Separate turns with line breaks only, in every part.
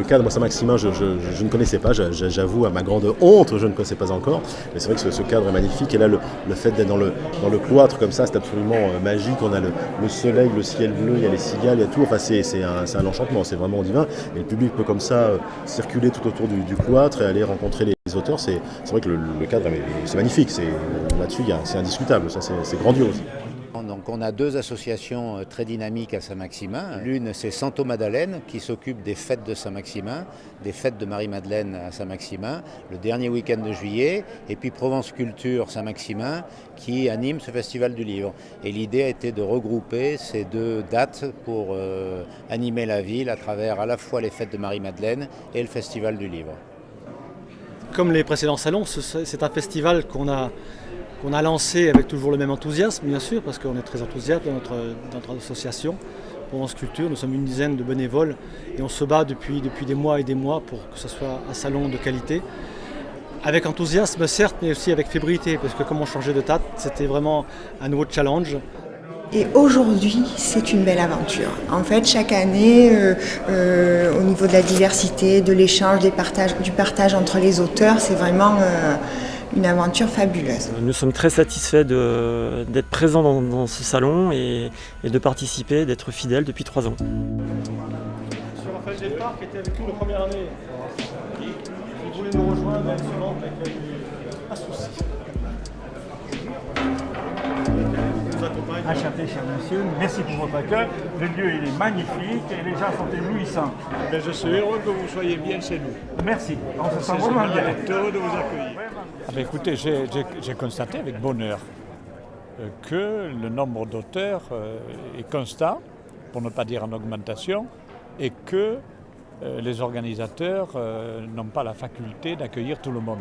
Le cadre Saint-Maximin, je ne connaissais pas, j'avoue à ma grande honte, je ne connaissais pas encore. Mais c'est vrai que ce cadre est magnifique. Et là, le fait d'être dans le cloître comme ça, c'est absolument magique. On a le soleil, le ciel bleu, il y a les cigales, il y a tout. Enfin, c'est un enchantement, c'est vraiment divin. Et le public peut comme ça circuler tout autour du cloître et aller rencontrer les auteurs. C'est vrai que le cadre, c'est magnifique. Là-dessus, c'est indiscutable. Ça, c'est grandiose.
Donc on a deux associations très dynamiques à Saint-Maximin. L'une c'est Santo Madeleine qui s'occupe des fêtes de Saint-Maximin, des fêtes de Marie-Madeleine à Saint-Maximin, le dernier week-end de juillet, et puis Provence Culture Saint-Maximin qui anime ce festival du livre. Et l'idée a été de regrouper ces deux dates pour animer la ville à travers à la fois les fêtes de Marie-Madeleine et le festival du livre.
Comme les précédents salons, c'est un festival qu'on a lancé avec toujours le même enthousiasme, bien sûr, parce qu'on est très enthousiaste dans notre association, Provence Culture. Nous sommes une dizaine de bénévoles et on se bat depuis des mois et des mois pour que ce soit un salon de qualité. Avec enthousiasme, certes, mais aussi avec fébrilité, parce que comme on changeait de date, c'était vraiment un nouveau challenge.
Et aujourd'hui, c'est une belle aventure. En fait, chaque année, au niveau de la diversité, de l'échange, du partage entre les auteurs, c'est vraiment une aventure fabuleuse.
Nous sommes très satisfaits d'être présents dans ce salon et de participer, d'être fidèles depuis 3 ans.
Monsieur Raphaël Delpar, qui était avec nous la première année, qui voulait nous rejoindre l'année suivante, mais qui a eu un souci.
Enchanté, cher monsieur, merci pour votre accueil. Le lieu il est magnifique et les gens sont éblouissants.
Mais je suis heureux que vous soyez bien chez nous.
Merci, on se sent vraiment bien.
Heureux de vous accueillir.
Écoutez, j'ai constaté avec bonheur que le nombre d'auteurs est constant, pour ne pas dire en augmentation, et que les organisateurs n'ont pas la faculté d'accueillir tout le monde,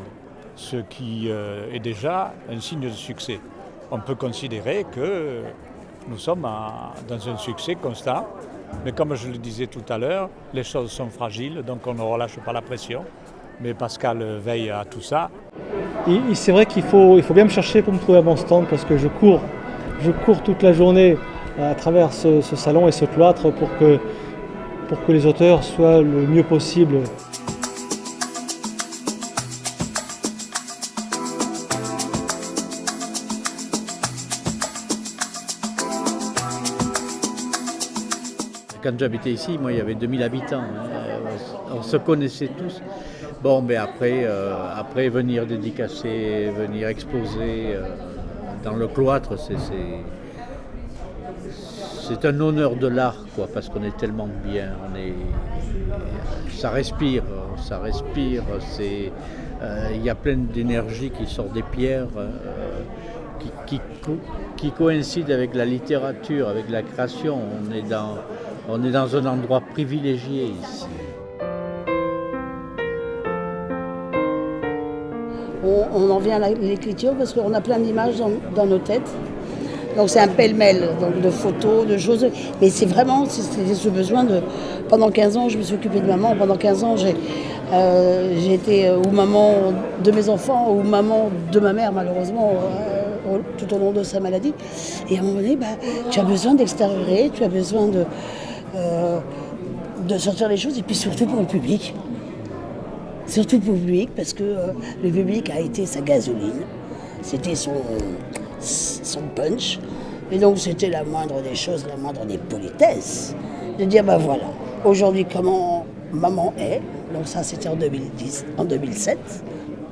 ce qui est déjà un signe de succès. On peut considérer que nous sommes dans un succès constant, mais comme je le disais tout à l'heure, les choses sont fragiles, donc on ne relâche pas la pression. Mais Pascal veille à tout ça.
Et c'est vrai qu'il faut bien me chercher pour me trouver à mon stand, parce que je cours toute la journée à travers ce salon et ce cloître pour que les auteurs soient le mieux possible.
Quand j'habitais ici, moi, il y avait 2000 habitants. On se connaissait tous. Bon, mais après venir dédicacer, venir exposer dans le cloître, c'est un honneur de l'art, quoi, parce qu'on est tellement bien. Ça respire. Il y a plein d'énergie qui sort des pierres, qui coïncide avec la littérature, avec la création. On est dans un endroit privilégié ici.
On en vient à l'écriture parce qu'on a plein d'images dans nos têtes. Donc c'est un pêle-mêle de photos, de choses. Mais c'est vraiment ce besoin de... Pendant 15 ans, je me suis occupée de maman. Pendant 15 ans, j'ai été ou maman de mes enfants ou maman de ma mère, malheureusement, tout au long de sa maladie. Et à un moment donné, tu as besoin d'extériorer, tu as besoin de sortir les choses. Et puis surtout pour le public. Surtout pour le public, parce que le public a été sa gasoline. C'était son punch. Et donc c'était la moindre des choses, la moindre des politesses. De dire, voilà, aujourd'hui comment maman est. Donc ça c'était en 2007,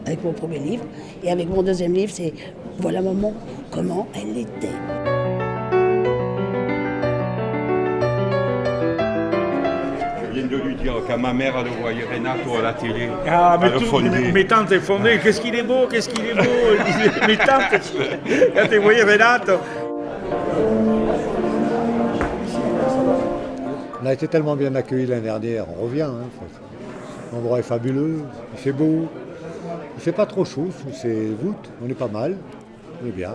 avec mon premier livre. Et avec mon deuxième livre, c'est voilà maman, comment elle était.
viens de lui dire quand ma mère elle voyait Renato à la télé.
Ah, mais
elle fondait.
mes tantes elles fondaient. Qu'est-ce qu'il est beau, qu'est-ce qu'il est beau. Mes tantes, quand elles voyaient Renato.
On a été tellement bien accueillis l'année dernière, on revient. L'endroit est fabuleux, il fait beau. Il fait pas trop chaud, c'est août, on est pas mal, on est bien.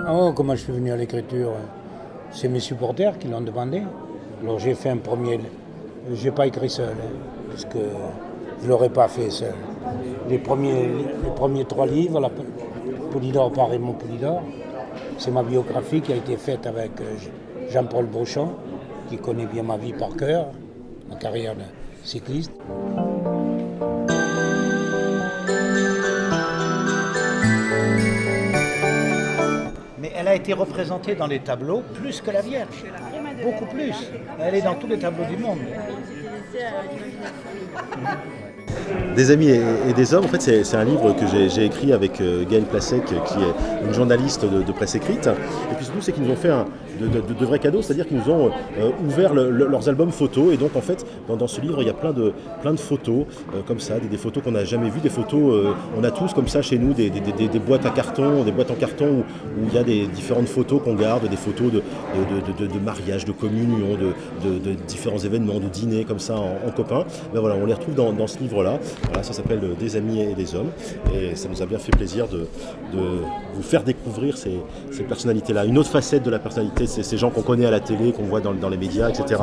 Oh, comment je suis venu à l'écriture? C'est mes supporters qui l'ont demandé. Alors j'ai fait un premier... J'ai pas écrit seul, parce que je l'aurais pas fait seul. Les premiers 3 livres, la Poulidor par Raymond Poulidor, c'est ma biographie qui a été faite avec Jean-Paul Beauchamp, qui connaît bien ma vie par cœur, ma carrière de cycliste.
Mais elle a été représentée dans les tableaux plus que la Vierge, beaucoup plus. Elle est dans tous les tableaux du monde.
Des amis et des hommes, en fait, c'est un livre que j'ai écrit avec Gaëlle Placec, qui est une journaliste de presse écrite. Et puis surtout, c'est qu'ils nous ont fait de vrais cadeaux, c'est-à-dire qu'ils nous ont ouvert leurs albums photos. Et donc, en fait, dans ce livre, il y a plein de photos comme ça, des photos qu'on n'a jamais vues, des photos, on a tous comme ça chez nous, des boîtes à carton, des boîtes en carton où il y a des différentes photos qu'on garde, des photos de mariage, de communion, de différents événements, de dîners comme ça en copains. Ben voilà, on les retrouve dans ce livre-là. Voilà, ça s'appelle Des amis et des hommes, et ça nous a bien fait plaisir de vous faire découvrir ces personnalités-là. Une autre facette de la personnalité, c'est ces gens qu'on connaît à la télé, qu'on voit dans les médias, etc.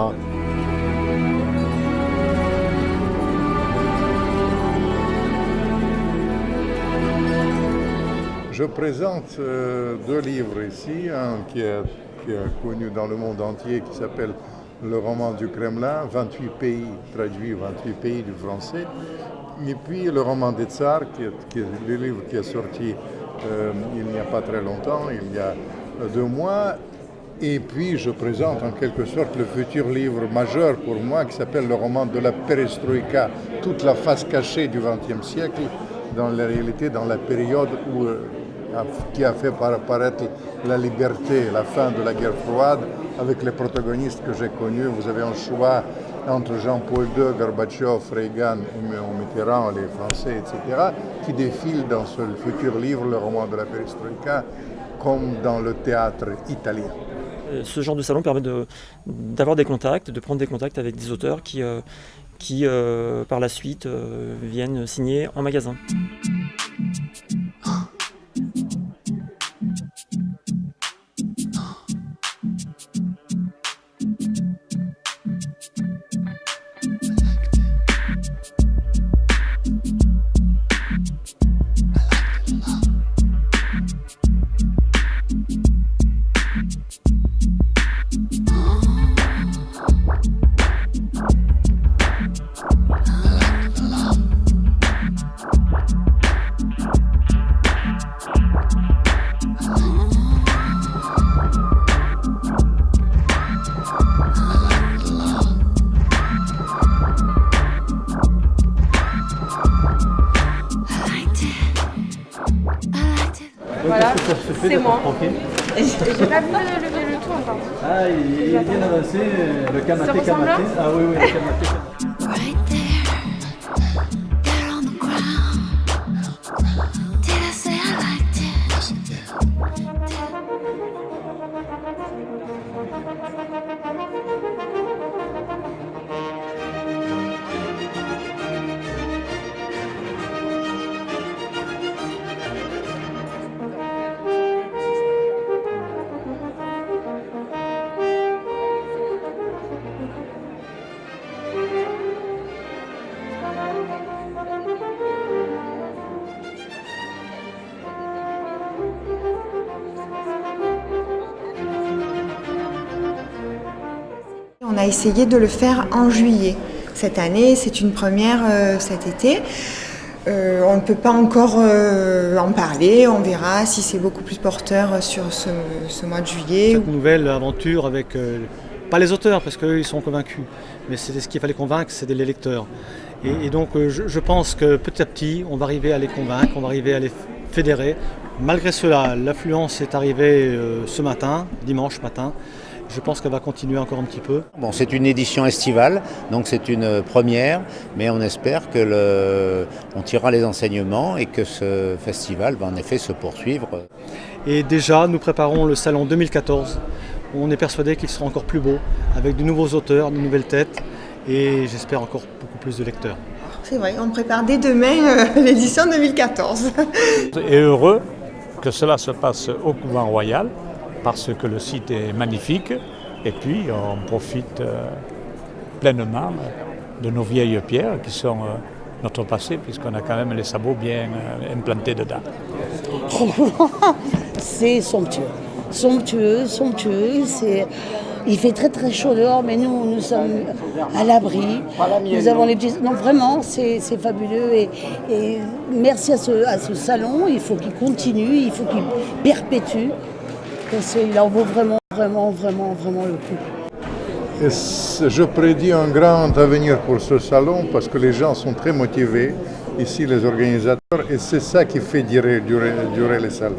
Je présente 2 livres ici, un qui est connu dans le monde entier, qui s'appelle Le roman du Kremlin, 28 pays, traduit 28 pays du français. Et puis le roman des Tsars, qui est le livre qui est sorti il n'y a pas très longtemps, il y a 2 mois. Et puis je présente en quelque sorte le futur livre majeur pour moi, qui s'appelle le roman de la Perestroïka, toute la face cachée du XXe siècle, dans la réalité, dans la période qui a fait apparaître la liberté, la fin de la guerre froide, avec les protagonistes que j'ai connus. Vous avez un choix entre Jean-Paul II, Gorbatchev, Reagan ou Mitterrand, les Français, etc., qui défilent dans ce futur livre, le roman de la Perestroïka, comme dans le théâtre italien.
Ce genre de salon permet d'avoir des contacts, de prendre des contacts avec des auteurs qui par la suite, viennent signer en magasin.
Voilà, c'est moi. J'ai pas vu le tout encore.
Ah, il est bien avancé, le kamaté. Ah oui, le kamaté.
On a essayé de le faire en juillet. Cette année, c'est une première cet été. On ne peut pas encore en parler, on verra si c'est beaucoup plus porteur sur ce mois de juillet.
Cette nouvelle aventure avec pas les auteurs, parce qu'eux, ils sont convaincus. Mais ce qu'il fallait convaincre, c'était les lecteurs. Et donc, je pense que petit à petit, on va arriver à les convaincre, on va arriver à les fédérer. Malgré cela, l'affluence est arrivée ce matin, dimanche matin. Je pense qu'elle va continuer encore un petit peu.
Bon, c'est une édition estivale, donc c'est une première, mais on espère que on tirera les enseignements et que ce festival va en effet se poursuivre.
Et déjà, nous préparons le salon 2014. On est persuadé qu'il sera encore plus beau, avec de nouveaux auteurs, de nouvelles têtes, et j'espère encore beaucoup plus de lecteurs.
C'est vrai, on prépare dès demain l'édition 2014.
Et heureux que cela se passe au Couvent Royal, parce que le site est magnifique et puis on profite pleinement de nos vieilles pierres qui sont notre passé, puisqu'on a quand même les sabots bien implantés dedans.
C'est somptueux, somptueux. Il fait très très chaud dehors, mais nous sommes à l'abri. Nous avons les petits. Non, vraiment, c'est fabuleux. Et merci à ce salon. Il faut qu'il continue, il faut qu'il perpétue. Il en vaut vraiment le coup.
Et je prédis un grand avenir pour ce salon parce que les gens sont très motivés, ici les organisateurs, et c'est ça qui fait durer les salons.